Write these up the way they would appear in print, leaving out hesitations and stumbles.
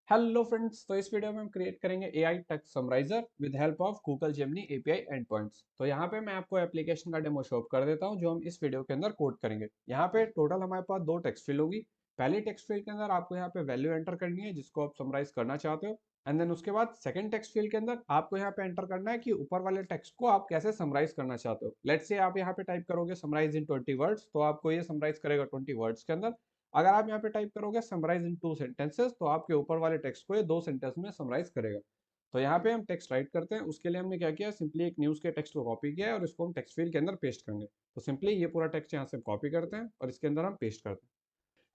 Hello friends, तो इस video में हम क्रिएट करेंगे AI text summarizer with help of Google Gemini API end points. तो यहाँ पे मैं आपको एप्लीकेशन का डेमो शो कर देता हूँ जो हम इस वीडियो के अंदर कोड करेंगे। यहाँ पे टोटल हमारे पास दो टेक्स्ट फील्ड होगी। पहली टेक्स्ट फील्ड के अंदर आपको यहाँ पे वैल्यू एंटर करनी है जिसको आप समराइज करना चाहते हो। एंड देन उसके बाद सेकंड टेक्स्ट फील्ड के अंदर आपको यहाँ पे एंटर करना है कि ऊपर वाले टेक्स्ट को आप कैसे समराइज करना चाहते हो। लेट्स से आप यहाँ पे टाइप करोगे समराइज इन 20 वर्ड्स, तो आपको ये समराइज करेगा 20 वर्ड्स के अंदर। अगर आप यहाँ पे टाइप करोगे समराइज इन 2 सेंटेंसेस, तो आपके ऊपर वाले टेक्स्ट को ये 2 सेंटेंस में समराइज करेगा। तो यहाँ पे हम टेक्स्ट राइट करते हैं, उसके लिए हमने क्या किया, सिंपली एक न्यूज़ के टेक्स्ट को कॉपी किया है और इसको हम टेक्स्ट फील्ड के अंदर पेस्ट करेंगे। तो सिंपली ये पूरा टेक्स्ट यहाँ से कॉपी करते हैं और इसके अंदर हम पेस्ट करते हैं।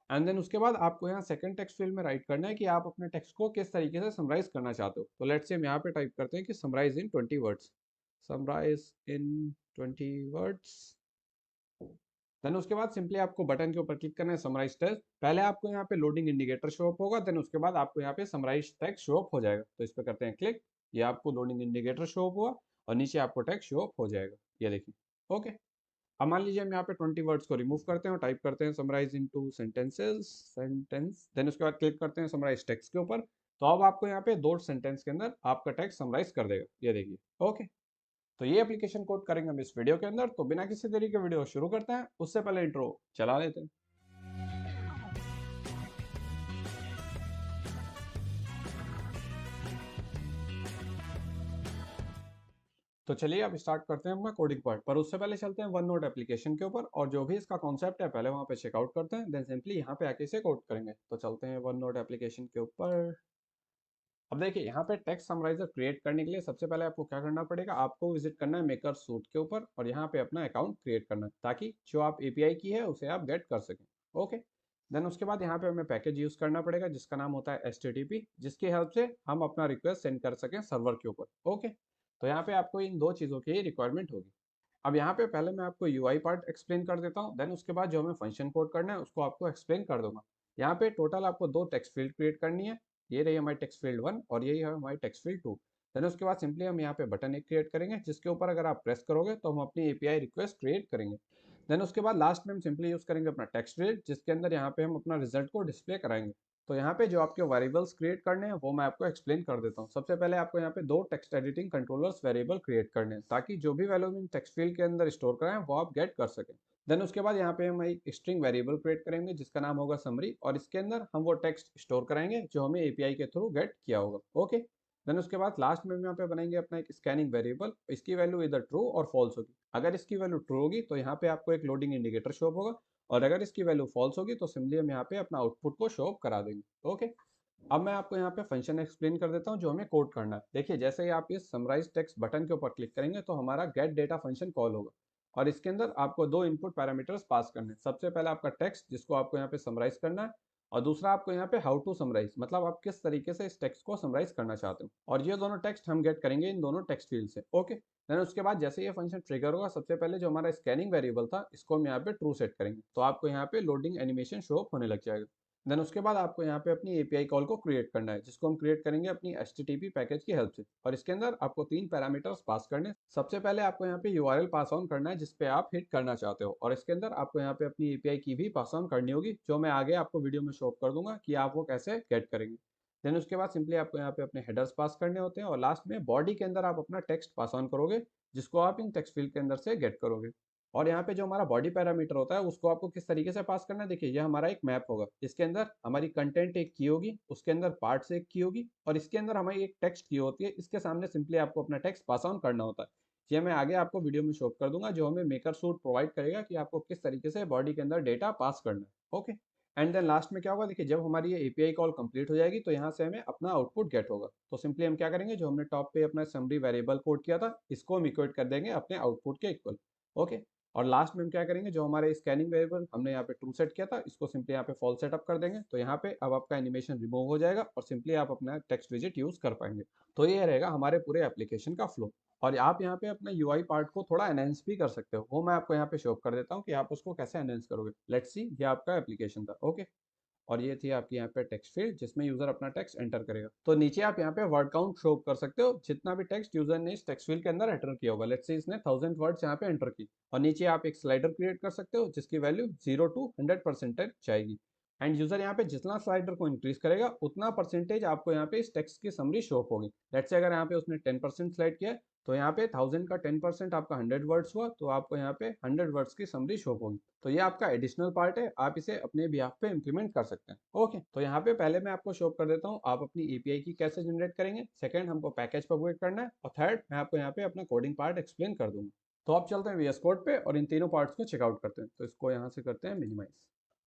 एंड देन उसके बाद आपको यहाँ सेकंड टेक्स्ट फील्ड में राइट करना है कि आप अपने टेक्स्ट को किस तरीके से समराइज करना चाहते हो। तो लेट्स से हम यहाँ पे टाइप करते हैं कि समराइज इन 20 वर्ड्स, समराइज इन 20 वर्ड्स। देन उसके बाद सिंपली आपको बटन के ऊपर क्लिक करना है समराइज टेक्स्ट। पहले आपको यहाँ पे लोडिंग इंडिकेटर शो अप होगा, देन उसके बाद आपको यहाँ पे समराइज टेक्स्ट शो अप हो जाएगा। तो इस पे करते हैं क्लिक, ये आपको लोडिंग इंडिकेटर शो अप हुआ और नीचे आपको टेक्स्ट शो अप हो जाएगा, ये देखिए। ओके, अब मान लीजिए हम यहाँ पे 20 वर्ड्स को रिमूव करते हैं और टाइप करते हैं समराइज इन 2 सेंटेंसेस सेंटेंस। देन उसके बाद क्लिक करते हैं समराइज टेक्स्ट के ऊपर। तो अब आपको यहाँ पे 2 सेंटेंस के अंदर आपका टेक्स्ट समराइज कर देगा, ये देखिए। ओके, तो ये एप्लीकेशन कोड करेंगे हम इस वीडियो के अंदर। तो बिना किसी देरी के वीडियो शुरू करते हैं, उससे पहले इंट्रो चला लेते हैं। तो चलिए अब स्टार्ट करते हैं अपना कोडिंग पार्ट, पर उससे पहले चलते हैं वन नोट एप्लीकेशन के ऊपर और जो भी इसका कॉन्सेप्ट है पहले वहाँ पे चेकआउट करते हैं, देन सिंपली यहाँ पे आके इसे कोड करेंगे। तो चलते हैं वन नोट एप्लीकेशन के ऊपर। अब देखिए, यहाँ पे टेक्स्ट समराइजर क्रिएट करने के लिए सबसे पहले आपको क्या करना पड़ेगा, आपको विजिट करना है मेकर सूट के ऊपर और यहाँ पे अपना अकाउंट क्रिएट करना है ताकि जो आप एपीआई की है उसे आप गेट कर सकें। ओके, देन उसके बाद यहाँ पे हमें पैकेज यूज करना पड़ेगा जिसका नाम होता है HTTP, जिसकी हेल्प से हम अपना रिक्वेस्ट सेंड कर सकें सर्वर के ऊपर। ओके, तो यहाँ पे आपको इन दो चीज़ों की रिक्वायरमेंट होगी। अब यहाँ पे पहले मैं आपको यूआई पार्ट एक्सप्लेन कर देता हूँ, देन उसके बाद जो हमें फंक्शन कोड करना है उसको आपको एक्सप्लेन कर दूंगा। यहाँ पे टोटल आपको दो टेक्स्ट फील्ड क्रिएट करनी है, ये रही हमारी टेक्स्ट फील्ड 1 और यही है हमारी टेक्स्ट फील्ड 2। देन उसके बाद सिंपली हम यहाँ पे बटन एक क्रिएट करेंगे जिसके ऊपर अगर आप प्रेस करोगे तो हम अपनी एपीआई रिक्वेस्ट क्रिएट करेंगे। देन उसके बाद लास्ट में हम सिंपली यूज करेंगे अपना टेक्स्ट फील्ड जिसके अंदर यहाँ पे हम अपना रिजल्ट को डिस्प्ले कराएंगे। तो यहाँ पे जो आपके वेरिएबल्स क्रिएट करने हैं वो मैं आपको एक्सप्लेन कर देता हूँ। सबसे पहले आपको यहाँ पे दो text editing controllers variable create करने हैं ताकि जो भी वैल्यू इन टेक्स्ट फील्ड के अंदर स्टोर कराएं वो आप गेट कर सकें। देन उसके बाद यहाँ पे हम एक स्ट्रिंग वेरिएबल क्रिएट करेंगे जिसका नाम होगा समरी और इसके अंदर हम वो टेक्स्ट स्टोर कराएंगे जो हमें एपीआई के थ्रू गेट किया होगा। ओके, देन उसके बाद लास्ट में हम यहाँ पे बनाएंगे अपना एक स्कैनिंग वेरिएबल, इसकी वैल्यू इधर ट्रू और फॉल्स होगी। अगर इसकी वैल्यू ट्रू होगी तो यहाँ पे आपको एक लोडिंग इंडिकेटर शो होगा और अगर इसकी वैल्यू फॉल्स होगी तो सिंपली हम यहाँ पे अपना आउटपुट को शो अप करा देंगे। ओके, अब मैं आपको यहाँ पे फंक्शन एक्सप्लेन कर देता हूँ जो हमें कोड करना है। देखिए, जैसे ही आप इस समराइज टेक्स्ट बटन के ऊपर क्लिक करेंगे तो हमारा गेट डेटा फंक्शन कॉल होगा और इसके अंदर आपको दो इनपुट पैरामीटर्स पास करने हैं। सबसे पहले आपका टेक्स्ट जिसको आपको यहाँ पे समराइज करना है और दूसरा आपको यहाँ पे हाउ टू समराइज, मतलब आप किस तरीके से इस टेक्स्ट को समराइज करना चाहते हो। और ये दोनों टेक्स्ट हम गेट करेंगे इन दोनों टेक्स्ट फील्ड से। ओके, देन उसके बाद जैसे ये फंक्शन ट्रिगर होगा सबसे पहले जो हमारा स्कैनिंग वेरिएबल था इसको हम यहाँ पे ट्रू सेट करेंगे तो आपको यहाँ पे लोडिंग एनिमेशन शो होने लग जाएगा। देन उसके बाद आपको यहाँ पे अपनी एपीआई कॉल को क्रिएट करना है जिसको हम क्रिएट करेंगे अपनी HTTP पैकेज की हेल्प से और इसके अंदर आपको तीन पैरामीटर्स पास करने हैं। सबसे पहले आपको यहाँ पे यूआरएल पास ऑन करना है जिस पे आप हिट करना चाहते हो और इसके अंदर आपको यहाँ पे अपनी एपीआई की भी पास ऑन करनी होगी जो मैं आगे आपको वीडियो में शो अप कर दूंगा कि आप वो कैसे गेट करेंगे। देन उसके बाद सिंपली आपको यहाँ पे अपने हेडर्स पास करने होते हैं और लास्ट में बॉडी के अंदर आप अपना टेक्स्ट पास ऑन करोगे जिसको आप इन टेक्स्ट फील्ड के अंदर से गेट करोगे। और यहाँ पे जो हमारा बॉडी पैरामीटर होता है उसको आपको किस तरीके से पास करना है, देखिए ये हमारा एक मैप होगा, इसके अंदर हमारी कंटेंट एक की होगी, उसके अंदर पार्ट्स एक की होगी और इसके अंदर हमारी एक टेक्स्ट की होती है। इसके सामने सिंपली आपको अपना टेक्स्ट पास ऑन करना होता है। ये मैं आगे आपको वीडियो में शो कर दूंगा जो हमें मेकर सूट प्रोवाइड करेगा कि आपको किस तरीके से बॉडी के अंदर डेटा पास करना है। ओके, एंड देन लास्ट में क्या होगा, देखिए जब हमारी ये एपीआई कॉल कंप्लीट हो जाएगी तो यहाँ से हमें अपना आउटपुट गेट होगा। तो सिंपली हम क्या करेंगे, जो हमने टॉप पे अपना समरी वेरिएबल कोड किया था इसको हम इक्वेट कर देंगे अपने आउटपुट के इक्वल। ओके, और लास्ट में हम क्या करेंगे, जो हमारे स्कैनिंग वेरिएबल हमने यहाँ पे ट्रू सेट किया था इसको सिंपली यहाँ पे फॉल्स सेटअप कर देंगे। तो यहाँ पे अब आपका एनिमेशन रिमूव हो जाएगा और सिंपली आप अपना टेक्स्ट विजिट यूज कर पाएंगे। तो ये रहेगा हमारे पूरे एप्लीकेशन का फ्लो। और आप यहाँ पे अपना यूआई पार्ट को थोड़ा एनहेंस भी कर सकते हो, वो मैं आपको यहाँ पे शो कर देता हूँ कि आप उसको कैसे एनहेंस करोगे। लेट्स सी, ये आपका एप्लीकेशन था। ओके, और ये थी आपकी यहाँ पे टेक्स्ट फील्ड जिसमें यूजर अपना टेक्स्ट एंटर करेगा। तो नीचे आप यहाँ पे वर्ड काउंट शो कर सकते हो जितना भी टेक्स्ट यूजर ने इस टेक्स्ट फील्ड के अंदर एंटर किया होगा। लेट्स से इसने 1000 वर्ड्स यहाँ पे एंटर की और नीचे आप एक स्लाइडर क्रिएट कर सकते हो जिसकी वैल्यू 0 to 100% जाएगी। एंड यूजर यहाँ पे जितना स्लाइडर को इंक्रीज करेगा उतना परसेंटेज आपको यहाँ पे इस टेक्स्ट की समरी शो होगी। लेट्स से अगर यहाँ पे उसने 10% स्लाइड किया तो यहाँ पे 1000 का 10% आपका 100 वर्ड्स हुआ, तो आपको यहाँ पे 100 वर्ड्स की समरी शो होगी। तो ये आपका एडिशनल पार्ट है, आप इसे अपने बिहाफ पे इम्प्लीमेंट कर सकते हैं। ओके, तो यहाँ पे पहले मैं आपको शो कर देता हूँ आप अपनी एपीआई की कैसे जनरेट करेंगे, सेकंड हमको पैकेज प्रोवाइड करना है, और थर्ड मैं आपको यहाँ पे अपना कोडिंग पार्ट एक्सप्लेन कर दूंगा। तो आप चलते हैं वीएस कोड पे और इन तीनों पार्ट्स को चेकआउट करते हैं। तो इसको यहाँ से करते हैं मिनिमाइज।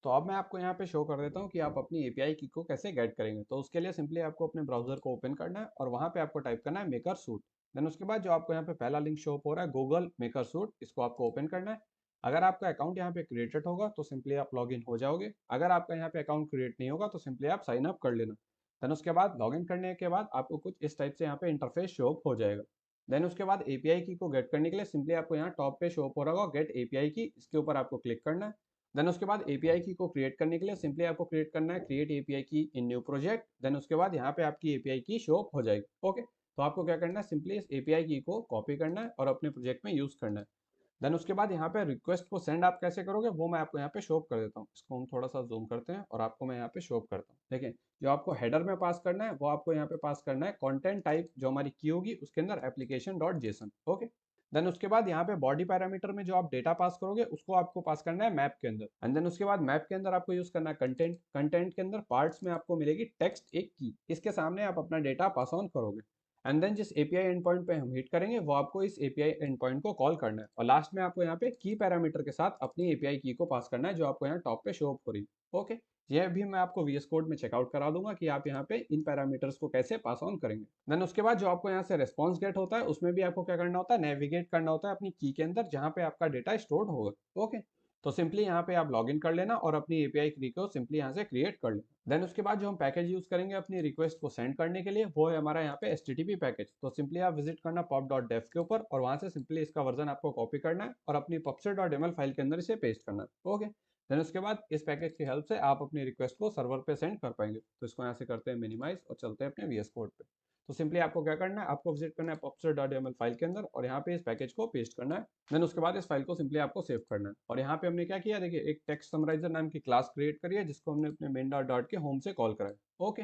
तो अब मैं आपको यहाँ पे शो कर देता हूँ कि आप अपनी एपीआई की को कैसे गेट करेंगे। तो उसके लिए सिंपली आपको अपने ब्राउजर को ओपन करना है और वहाँ पे आपको टाइप करना है मेकर सूट। देन उसके बाद जो आपको यहाँ पे पहला लिंक शो हो रहा है गूगल मेकर सूट, इसको आपको ओपन करना है। अगर आपका अकाउंट यहाँ पे क्रिएटेड होगा तो सिंपली आप लॉग इन हो जाओगे, अगर आपका यहाँ पे अकाउंट क्रिएट नहीं होगा तो सिंपली आप साइन अप कर लेना। देन उसके बाद लॉग इन करने के बाद आपको कुछ इस टाइप से यहाँ पे इंटरफेस शो हो जाएगा। देन उसके बाद एपीआई की को गेट करने के लिए सिंपली आपको यहाँ टॉप पे शो हो रहा होगा गेट एपीआई की, इसके ऊपर आपको क्लिक करना है। देन उसके बाद एपीआई की को क्रिएट करने के लिए सिंपली आपको क्रिएट करना है क्रिएट एपीआई की इन न्यू प्रोजेक्ट। देन उसके बाद यहाँ पे आपकी एपीआई की शो हो जाएगी। ओके, तो आपको क्या करना है, सिंपली इस एपीआई की को कॉपी करना है और अपने प्रोजेक्ट में यूज करना है। देन उसके बाद यहाँ पे रिक्वेस्ट को सेंड आप कैसे करोगे वो मैं आपको यहाँ पे शो कर देता हूँ। इसको हम थोड़ा सा जूम करते हैं और आपको मैं यहाँ पे शो करता हूँ। देखिए, जो आपको हेडर में पास करना है वो आपको यहाँ पे पास करना है कंटेंट टाइप, जो हमारी की होगी उसके अंदर application dot JSON. Okay, then उसके बाद यहाँ पे बॉडी पैरामीटर में जो आप डेटा पास करोगे उसको आपको पास करना है मैप के अंदर। एंड देन उसके बाद मैप के अंदर आपको यूज करना है कंटेंट। कंटेंट के अंदर पार्ट्स में आपको मिलेगी टेक्स्ट एक की, इसके सामने आप अपना डेटा पास ऑन करोगे। एंड देन जिस एपीआई एंड पॉइंट पे हम हिट करेंगे वो आपको इस एपीआई एंड पॉइंट को कॉल करना है, और लास्ट में आपको यहाँ पे की पैरामीटर के साथ अपनी एपीआई की को पास करना है जो आपको यहाँ टॉप पे शो अप हो रही है। ओके, यह भी मैं आपको वीएस कोड में चेकआउट करा दूंगा कि आप यहाँ पे इन पैरामीटर्स को कैसे पास ऑन करेंगे। देन उसके बाद जो आपको यहाँ से रिस्पॉन्स गेट होता है उसमें भी आपको क्या करना होता है, नेविगेट करना होता है अपनी की के अंदर जहाँ पे आपका डेटा स्टोर्ड होगा। ओके, तो सिंपली यहाँ पे आप लॉग इन कर लेना और अपनी एपीआई की को सिंपली यहाँ से क्रिएट कर लेना। देन उसके बाद जो हम पैकेज यूज करेंगे अपनी रिक्वेस्ट को सेंड करने के लिए वो है हमारा यहाँ पे HTTP पैकेज। तो सिंपली आप विजिट करना pub.dev के ऊपर और वहां से सिंपली इसका वर्जन आपको कॉपी करना है और अपनी pubsed.ml फाइल के अंदर इसे पेस्ट करना है। ओके, देन उसके बाद इस पैकेज की हेल्प से आप अपनी रिक्वेस्ट को सर्वर पे सेंड कर पाएंगे। तो इसको यहाँ से करते हैं मिनिमाइज और चलते हैं अपने वीएस कोड पे। तो सिंपली आपको क्या करना है, आपको विजिट करना है pubsed.ml फाइल के अंदर और यहाँ पे इस पैकेज को पेस्ट करना है। देन उसके बाद इस फाइल को सिंपली आपको सेव करना है। और यहाँ पे हमने क्या किया, देखिए एक टेक्स्ट समराइजर नाम की क्लास क्रिएट करी है जिसको हमने अपने मेन डॉट डॉट के होम से कॉल करा है। ओके,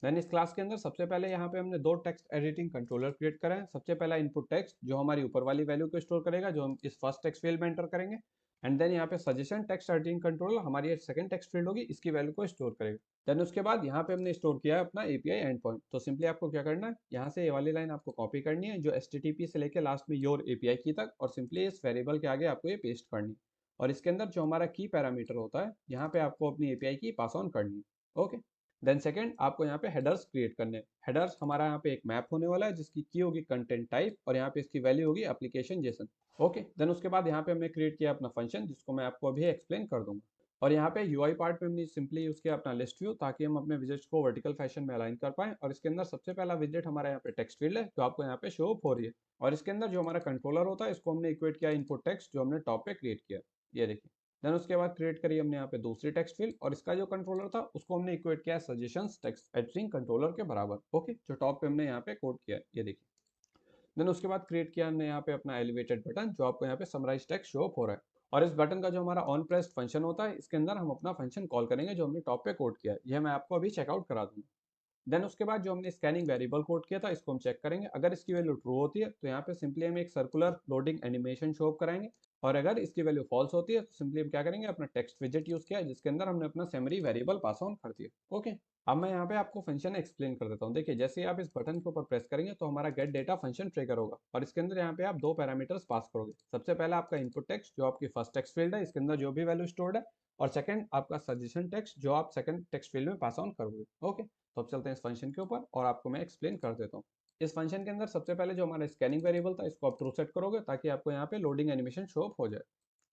देन इस क्लास के अंदर सबसे पहले यहाँ पे हमने दो टेक्स्ट एडिटिंग कंट्रोलर क्रिएट करा है। सबसे पहला इनपुट टेक्स्ट जो हमारी ऊपर वाली वैल्यू को स्टोर करेगा जो हम इस फर्स्ट टेक्स्ट फील्ड में एंटर करेंगे। एंड देन यहाँ पे सजेशन टेक्स्ट एडिटिंग कंट्रोलर हमारी सेकंड टेक्स्ट फील्ड होगी, इसकी वैल्यू को स्टोर करेगा। देन उसके बाद यहाँ पे हमने स्टोर किया है अपना एपीआई एंड पॉइंट। तो सिंपली आपको क्या करना है, यहाँ से ये वाली लाइन आपको कॉपी करनी है जो एचटीटीपी से लेके लास्ट में योर एपीआई की तक, और सिंपली इस वेरिएबल के आगे आपको ये पेस्ट करनी है। और इसके अंदर जो हमारा की पैरामीटर होता है यहाँ पे आपको अपनी एपीआई की पास ऑन करनी है। ओके, देन सेकंड आपको यहाँ पे हेडर्स क्रिएट करने हैं। हेडर्स हमारा यहाँ पे एक मैप होने वाला है जिसकी की होगी कंटेंट टाइप और यहाँ पे इसकी वैल्यू होगी एप्लीकेशन जेसन। ओके, देन उसके बाद यहाँ पे हमने क्रिएट किया अपना फंक्शन जिसको मैं आपको अभी एक्सप्लेन कर दूंगा। और यहाँ पे यूआई पार्ट में हमने सिंपली यूज किया अपना लिस्ट व्यू ताकि हम अपने विजेट्स को वर्टिकल फैशन में अलाइन कर पाएं। और इसके अंदर सबसे पहला विजेट हमारा यहाँ पे टेक्स्ट फील्ड है जो आपको यहाँ पे शो अप हो रही है। और इसके अंदर जो हमारा कंट्रोलर होता है इसको हमने इक्वेट किया इनपुट टेक्स्ट जो हमने टॉप पे क्रिएट किया, ये देखिए। देन उसके बाद क्रिएट करी हमने यहाँ पे दूसरी टेक्स्ट फील्ड और इसका जो कंट्रोलर था उसको हमने इक्वेट किया सजेशंस टेक्स्ट एडिटिंग कंट्रोलर के बराबर। ओके, जो टॉप पे हमने यहाँ पे कोड किया है, ये देखिए। देन उसके बाद क्रिएट किया हमने यहाँ पे अपना एलिवेटेड बटन जो आपको यहाँ पे समराइज टेक्स्ट शो अप हो रहा है। और इस बटन का जो हमारा ऑन प्रेस्ड फंक्शन होता है इसके अंदर हम अपना फंक्शन कॉल करेंगे जो हमने टॉप पे कोड किया है, यह मैं आपको अभी चेकआउट करा दूंगा। देन उसके बाद जो हमने स्कैनिंग वेरिएबल कोड किया था इसको हम चेक करेंगे, अगर इसकी वैल्यू ट्रू होती है तो यहाँ पे सिंपली हम एक सर्कुलर लोडिंग एनिमेशन शो कराएंगे। और अगर इसकी वैल्यू फॉल्स होती है तो सिंपली हम क्या करेंगे, अपना टेक्स्ट विजेट यूज किया है जिसके अंदर हमने अपना समरी वेरिएबल पास ऑन कर दिया। ओके, अब मैं यहाँ पे आपको फंक्शन एक्सप्लेन कर देता हूँ। देखिए, जैसे ही आप इस बटन के ऊपर प्रेस करेंगे तो हमारा गेट डेटा फंक्शन ट्रिगर होगा और इसके अंदर यहाँ पे आप दो पैरामीटर्स पास करोगे। सबसे पहला आपका इनपुट टेक्स्ट जो आपकी फर्स्ट टेक्स्ट फील्ड है इसके अंदर जो भी वैल्यू स्टोर्ड है, और सेकंड आपका सजेशन टेक्स्ट जो आप सेकंड टेक्स्ट फील्ड में पास ऑन करोगे। ओके, तो अब चलते हैं इस फंक्शन के ऊपर और आपको मैं एक्सप्लेन कर देता हूँ। इस फंक्शन के अंदर सबसे पहले जो हमारा स्कैनिंग वेरिएबल था इसको आप ट्रू सेट करोगे ताकि आपको यहाँ पे लोडिंग एनिमेशन शो अप हो जाए।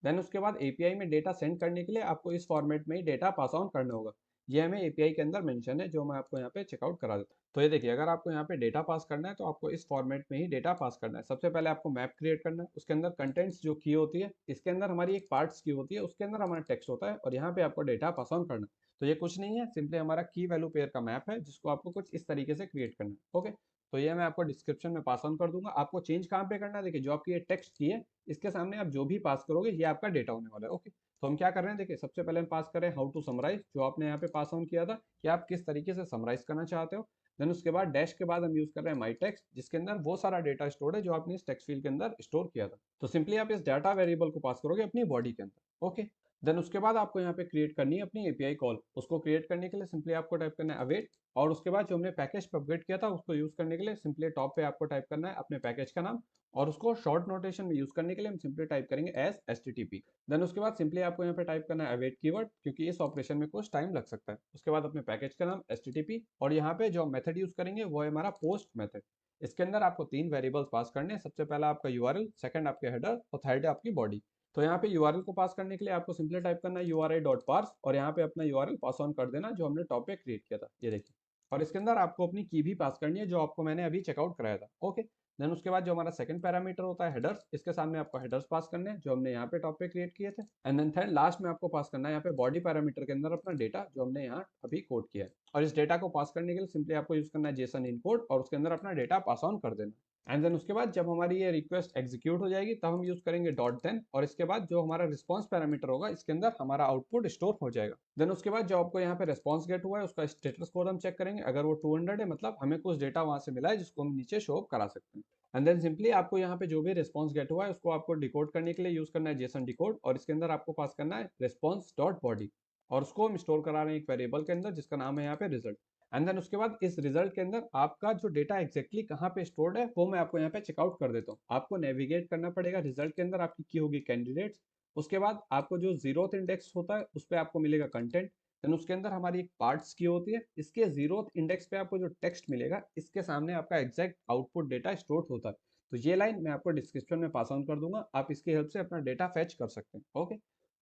देन उसके बाद एपीआई में डेटा सेंड करने के लिए आपको इस फॉर्मेट में ही डेटा पास ऑन करना होगा। ये हमें एपीआई के अंदर मेंशन है जो मैं आपको यहाँ पे चेकआउट करा देता हूँ। तो ये देखिए, अगर आपको यहाँ पे डेटा पास करना है तो आपको इस फॉर्मेट में ही डेटा पास करना है। सबसे पहले आपको मैप क्रिएट करना है, उसके अंदर कंटेंट्स जो की होती है इसके अंदर हमारी एक पार्ट्स की होती है, उसके अंदर हमारा टेक्स्ट होता है और यहाँ पे आपको डेटा पास ऑन करना है। तो ये कुछ नहीं है, सिंपली हमारा की वैल्यू पेयर का मैप है जिसको आपको कुछ इस तरीके से क्रिएट करना है। ओके, तो ये मैं आपको डिस्क्रिप्शन में पास ऑन कर दूंगा। आपको चेंज कहाँ पे करना है, देखिए जो आपकी ये टेक्स्ट की है इसके सामने आप जो भी पास करोगे ये आपका डेटा होने वाला है। ओके, तो हम क्या कर रहे हैं, देखिए सबसे पहले हम पास करें हाउ टू समराइज, जो आपने यहाँ पे पास ऑन किया था कि आप किस तरीके से समराइज करना चाहते हो। देन उसके बाद डैश के बाद हम यूज कर रहे हैं माई टेक्स्ट, जिसके अंदर वो सारा डेटा स्टोर है जो आपने इस टेक्स्ट फील्ड के अंदर स्टोर किया था। तो सिंपली आप इस डाटा वेरिएबल को पास करोगे अपनी बॉडी के अंदर। ओके, देन उसके बाद आपको यहाँ पे क्रिएट करनी है अपनी एपीआई कॉल। उसको क्रिएट करने के लिए सिंपली आपको टाइप करना है अवेट, और उसके बाद जो हमने पैकेज पे अपग्रेड किया था उसको यूज करने के लिए सिंपली टॉप पे आपको टाइप करना है अपने पैकेज का नाम, और उसको शॉर्ट नोटेशन में यूज करने के लिए हम सिंपली टाइप करेंगे एज एचटीटीपी। देन उसके बाद सिंपली आपको यहाँ पे टाइप करना है अवेट कीवर्ड, क्योंकि इस ऑपरेशन में कुछ टाइम लग सकता है। उसके बाद अपने पैकेज का नाम एचटीटीपी, और यहाँ पे जो मेथड यूज करेंगे वो है हमारा पोस्ट मेथड। इसके अंदर आपको 3 वेरिएबल्स पास करने हैं। सबसे पहला आपका यूआरएल, सेकंड आपके हेडर, और थर्ड है आपकी बॉडी। तो यहाँ पे यूआरएल को पास करने के लिए आपको सिंपली टाइप करना है यूआरआई डॉट पार्स, और यहाँ पे अपना यूआरएल पास ऑन कर देना जो हमने टॉप पे क्रिएट किया था, ये देखिए। और इसके अंदर आपको अपनी की भी पास करनी है जो आपको मैंने अभी चेकआउट कराया था। ओके, देन उसके बाद जो हमारा सेकंड पैरामीटर होता है हेडर्स, इसके सामने आपको हेडर्स पास करने हैं जो हमने यहाँ पे टॉप पे क्रिएट किए थे। एंड देन थर्ड लास्ट में आपको पास करना है यहाँ पे बॉडी पैरामीटर के अंदर अपना डेटा जो हमने यहाँ अभी कोड किया है। और इस डेटा को पास करने के लिए सिंपली आपको यूज करना है जेसन इनकोड, और उसके अंदर अपना डेटा पास ऑन कर देना। एंड देन उसके बाद जब हमारी ये रिक्वेस्ट एग्जीक्यूट हो जाएगी तब हम यूज करेंगे डॉट देन, और इसके बाद जो हमारा रिस्पॉन्स पैरामीटर होगा इसके अंदर हमारा आउटपुट स्टोर हो जाएगा। देन उसके बाद जो आपको यहाँ पे रिस्पॉन्स गेट हुआ है उसका स्टेटस कोड हम चेक करेंगे। अगर वो 200 है मतलब हमें कुछ डेटा वहां से मिला है जिसको हम नीचे शो करा सकते हैं। एंड देन सिंपली आपको यहाँ पे जो भी रिस्पॉन्स गेट हुआ है उसको आपको डिकोड करने के लिए यूज करना है जेसन डिकोड, और इसके अंदर आपको पास करना है रिस्पॉन्स डॉट बॉडी, और उसको हम स्टोर करा रहे हैं एक वेरिएबल के अंदर जिसका नाम है यहाँ पे रिजल्ट। एंड देन उसके बाद इस रिजल्ट के अंदर आपका जो डेटा एग्जैक्टली कहाँ पे स्टोर्ड है वो मैं आपको यहाँ पे चेकआउट कर देता हूँ। आपको नेविगेट करना पड़ेगा रिजल्ट के अंदर, आपकी की होगी कैंडिडेट्स। उसके बाद आपको जो जीरोथ इंडेक्स होता है उस पर आपको मिलेगा कंटेंट। देन उसके अंदर हमारी एक पार्ट्स की होती है, इसके जीरोथ इंडेक्स पे आपको जो टेक्स्ट मिलेगा इसके सामने आपका एग्जैक्ट आउटपुट डेटा स्टोर होता है। तो ये लाइन मैं आपको डिस्क्रिप्शन में पास ऑन कर दूंगा, आप इसकी हेल्प से अपना डेटा फेच कर सकते हैं। ओके,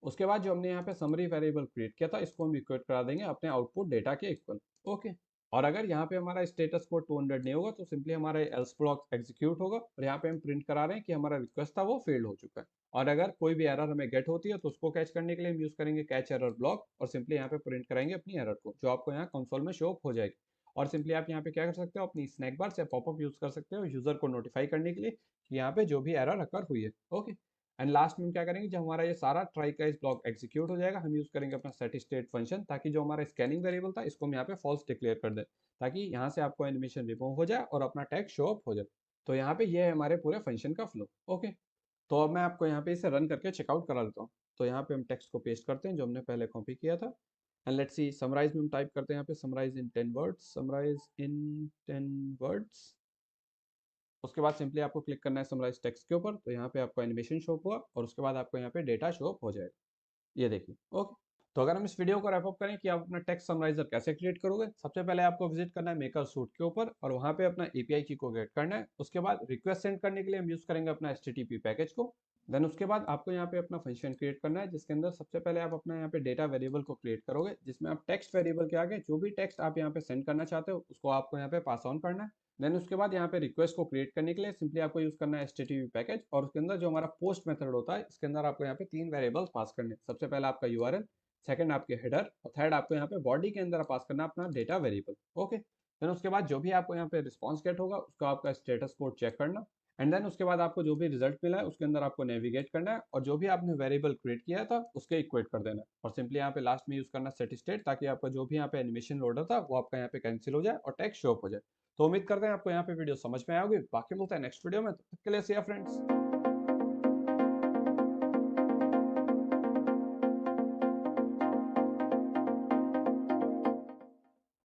उसके बाद जो हमने यहाँ पे समरी वेरिएबल क्रिएट किया था इसको हम इक्वेट करा देंगे अपने आउटपुट डेटा के इक्वल। ओके, और अगर यहाँ पे हमारा स्टेटस कोड 200 नहीं होगा तो सिंपली हमारा एल्स ब्लॉक एग्जीक्यूट होगा, और यहाँ पे हम प्रिंट करा रहे हैं कि हमारा रिक्वेस्ट था वो फेल्ड हो चुका है। और अगर कोई भी एरर हमें गेट होती है तो उसको कैच करने के लिए हम यूज करेंगे कैच एरर ब्लॉक, और सिंपली यहाँ पे प्रिंट कराएंगे अपनी एरर को जो आपको यहाँ कंसोल में शो हो जाएगी। और सिंपली आप यहाँ पे क्या कर सकते हो, अपनी स्नैक बार से पॉपअप यूज कर सकते हो यूजर को नोटिफाई करने के लिए कि यहाँ पे जो भी एरर अकर हुई है। ओके, एंड लास्ट में हम क्या करेंगे, जब हमारा ये सारा ट्राई कैच ब्लॉक एग्जीक्यूट हो जाएगा हम यूज करेंगे अपना सेट स्टेट फंक्शन, ताकि जो हमारा स्कैनिंग वेरिएबल था इसको हम यहाँ पे फॉल्स डिक्लेयर कर दें, ताकि यहाँ से आपको एनिमेशन रिमूव हो जाए और अपना टैग शो अप हो जाए। तो यहाँ पे ये है हमारे पूरे फंक्शन का फ्लो। ओके, तो अब मैं आपको यहाँ पे इसे रन करके चेकआउट करा लेता हूँ। तो यहाँ पे हम टेक्स्ट को पेस्ट करते हैं जो हमने पहले कॉपी किया था। एंड लेट्स सी समराइज में हम टाइप करते हैं यहाँ पे समराइज इन 10 वर्ड्स, समराइज इन 10 वर्ड्स। उसके बाद सिंपली आपको क्लिक करना है समराइज टेक्स्ट के ऊपर, तो यहाँ पे आपको एनिमेशन शो हुआ और उसके बाद आपको यहाँ पे डेटा शो अप हो जाएगा, ये देखिए। ओके, तो अगर हम इस वीडियो को रैप अप करें कि आप अपना टेक्स्ट समराइजर कैसे क्रिएट करोगे, सबसे पहले आपको विजिट करना है मेकर सूट के ऊपर और वहाँ पे अपना एपीआई की को गेट करना है। उसके बाद रिक्वेस्ट सेंड करने के लिए हम यूज करेंगे अपना एचटीटीपी पैकेज को। देन उसके बाद आपको यहाँ पे अपना फंक्शन क्रिएट करना है जिसके अंदर सबसे पहले आप अपना यहाँ पे डेटा वेरिएबल को क्रिएट करोगे, जिसमें आप टेक्स्ट वेरिएबल के आगे जो भी टेक्स्ट आप यहाँ पे सेंड करना चाहते हो उसको आपको यहाँ पे पास ऑन करना है। देन उसके बाद यहाँ पे रिक्वेस्ट को क्रिएट करने के लिए सिंपली आपको यूज करना है एचटीटीपी पैकेज, और उसके अंदर जो हमारा पोस्ट मेथड होता है इसके अंदर आपको यहाँ पे 3 वेरिएबल्स पास करने हैं। सबसे पहले आपका यूआरएल, सेकंड आपके हेडर, और थर्ड आपको यहाँ पे बॉडी के अंदर पास करना अपना डेटा वेरिएबल। ओके, देन उसके बाद जो भी आपको यहाँ पे रिस्पॉन्स गेट होगा उसका आपका स्टेटस कोड चेक करना। एंड देन उसके बाद आपको जो भी रिजल्ट मिला है उसके अंदर आपको नेविगेट करना है और जो भी आपने वेरिएबल क्रिएट किया था उसके इक्वेट कर देना है, और सिंपली यहाँ पे लास्ट में यूज करना सेट स्टेट, ताकि आपका जो भी यहाँ पे एनिमेशन लोडर था वो आपका यहाँ पे कैंसिल हो जाए और टेक्स्ट शो अप हो जाए। तो उम्मीद करते हैं आपको यहाँ पे वीडियो समझ में आएगी। बाकी मिलता है नेक्स्ट वीडियो में, तब तक के लिए सी या फ्रेंड्स।